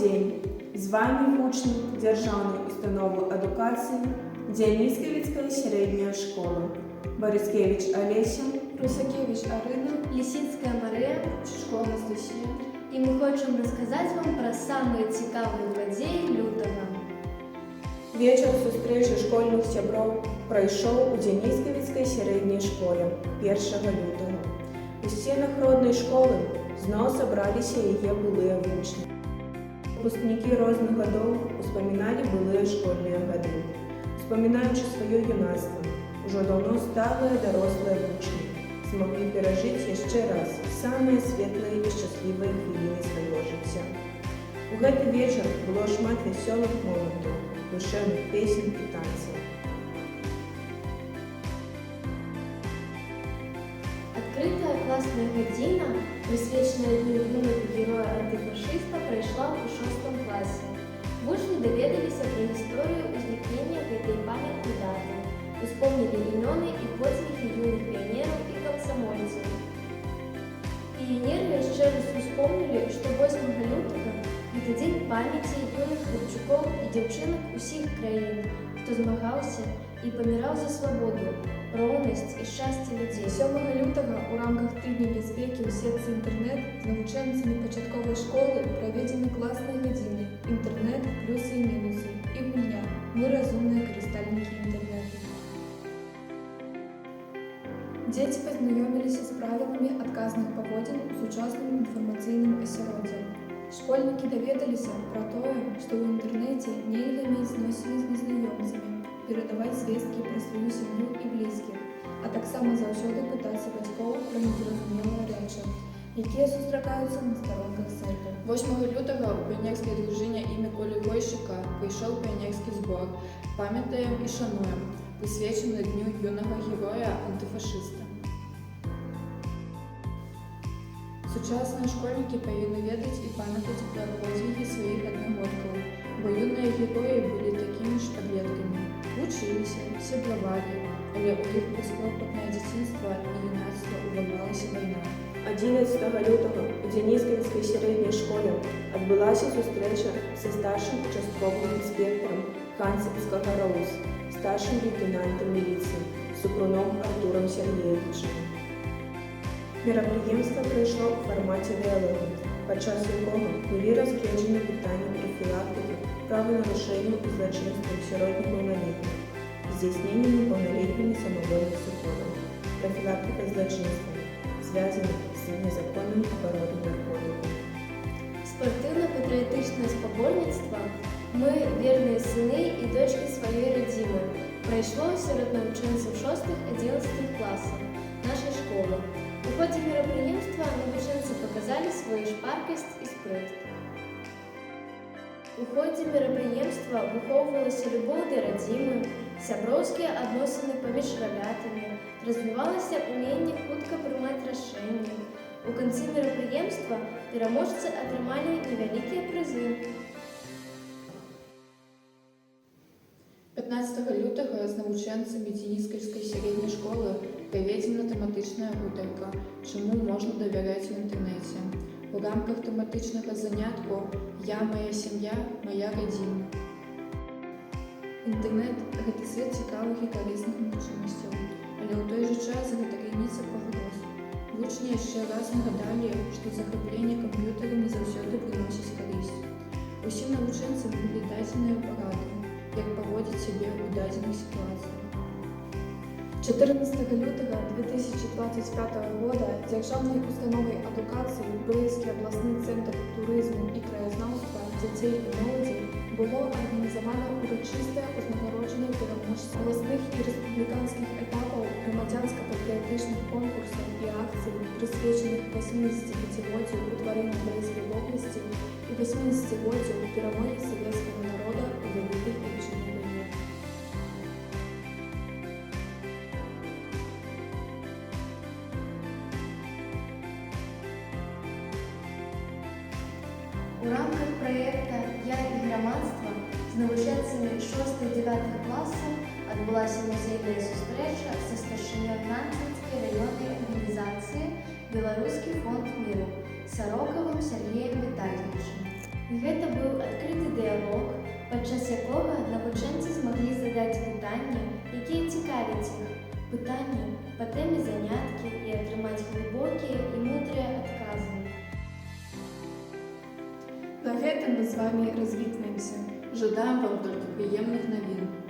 день! З вами вучні Державної установи адукації Діанісківської середньої школи. Борискевич Олеся, Русакевич Арина, Лисицкая Мария, Чешко Анастасия. и мы хотим рассказать вам про самые цікавые події лютого. Вечір зустрічі школьних сябров пройшов у Діанісківській середній школі 1 лютого. У стінах родної школи знову зібралися її былые вучні. Выпускники різних годов успоминали былые школьные годы, вспоминаючи своє юнацтво. Уже давно сталые дорослые вучні змогли пережити ще раз самые світлі і щасливі хвилини свого життя. У гэты вечір було шмат веселых моментів, душевных песен и танцев. Открытая классная година, присвяченная Дню юного героя антифашиста, пройшла у 6 классе. Вучні доведалися про історію возникнення этой пам'ятної дати, вспомнили імена і подвиги юних піонерів і комсомольців. Піонери ще раз вспомнили, що 8 лютого – це день пам'яті юних хлопчиків і дівчинок усіх країн, хто змагався і помирав за свободу, ровність і щастя людей. 7 лютого у рамках тижня безпеки у сетці інтернет з навчальницями початкової школи проведені класні години «Інтернет. Плюси і мінуси» і гульня «Ми розумні користальники інтернету». Дети познайомилися з правилами адказних поводин з сучасним інформаційним асяроддзям. Школьники доведалися про те, що в інтернеті нельга мець зносіны з незнаёмцамі, передаваць звесткі пра сваю сям'ю і блізкіх, а таксама заўсёды пытацца бацькоў пра незразумелыя рэчы, якія сустракаюцца на старонках сайтаў. 8 лютага у піянерскай дружыне імя Колі Гойшыка прыйшоў піянерскі збор «Памятаем і шануем», прысвечаны Дню юнага героя антыфашыста. Сучасныя школьнікі павінны ведаць і памятаць пра подвиги сваіх аднагодкаў, бо юныя героі былі такімі ж падлеткамі, вучыліся, сябравалі, але ў іх бясклопатнае дзяцінства і юнацтва ўварвалася вайна. 11 лютого у Діанісківській середній школі відбулася зустріча зі старшим участковим інспектором Хансівського РАУС, старшим лейтенантом міліції Супруном Артуром Сергеевичем. Мерапрыемства пройшло у форматі діалогу, падчас якого були розгледжені питання профілактики правонарушень і злочинства сярод неповнолітніх, здійснення неповнолітніми самовольних судов, профілактика злочинства, зв'язаних з незаконним оборотом наркотиків. Спортивно-патріотичне споборництво «Ми – вірні сини і дочки своєї родини» пройшло серед навченців 6-11 класів нашої школи. У ході мероприємства навченці показали свою шпаркость і сприт. У ході мероприємства виховувалася любов до родини, сябровські відносини поміж ребятами, розвивалося уміння хутко приймати рішення. У кінці мероприємства переможці отримали невеликі призи. 15 лютого з навчанцями Діанісківської середньої школи проведена тематична гутарка «Чому можна довіряти в інтернеті?» у рамках тематичного занятку «Я, моя сім'я, моя родина». Інтернет – гэта свет цікавых і карысных магчымасцяў, але ў той жа час гэта крыніца пагроз. Вучні яшчэ раз нагадалі, што захапленне камп'ютарамі заўсёды прыносіць карысць. Усім навучэнцам былі дадзеныя парады, як паводзіць сябе ў дадзеных сітуацыях. 14 лютого 2025 года Державной установой адукації Брыльскі обласний центр туризму і краязнаўства дзяцей і моладзі было арганізавана урачыстае ўзнагароджанне пераможцаў обласных і рэспубліканскіх этапаў грамадзянска-патрыятычных конкурсаў і акцый, прысвечаных 85-годдзю ўтварэння Брыльскай вобласці і 80-годдзю перамогі савецкага народа ў Вялікай Отчыннай вайне. У рамках проекта «Я і громадство» з навчанцями 6-9 класів відбулася музейна зустріча зі старшиною Гнатинської районної організації «Білоруський фонд миру» Сороковим Сергієм Віталійовичем. Гэта быў адкрыты дыялог, падчас якога навучэнцы змаглі задаць пытанні, якія цікавяць іх, пытанні па тэме заняткі і атрымаць глыбокія і мудрыя адказы. На гэтым мы з вами развітваемся. Жадаем вам только приемных новин.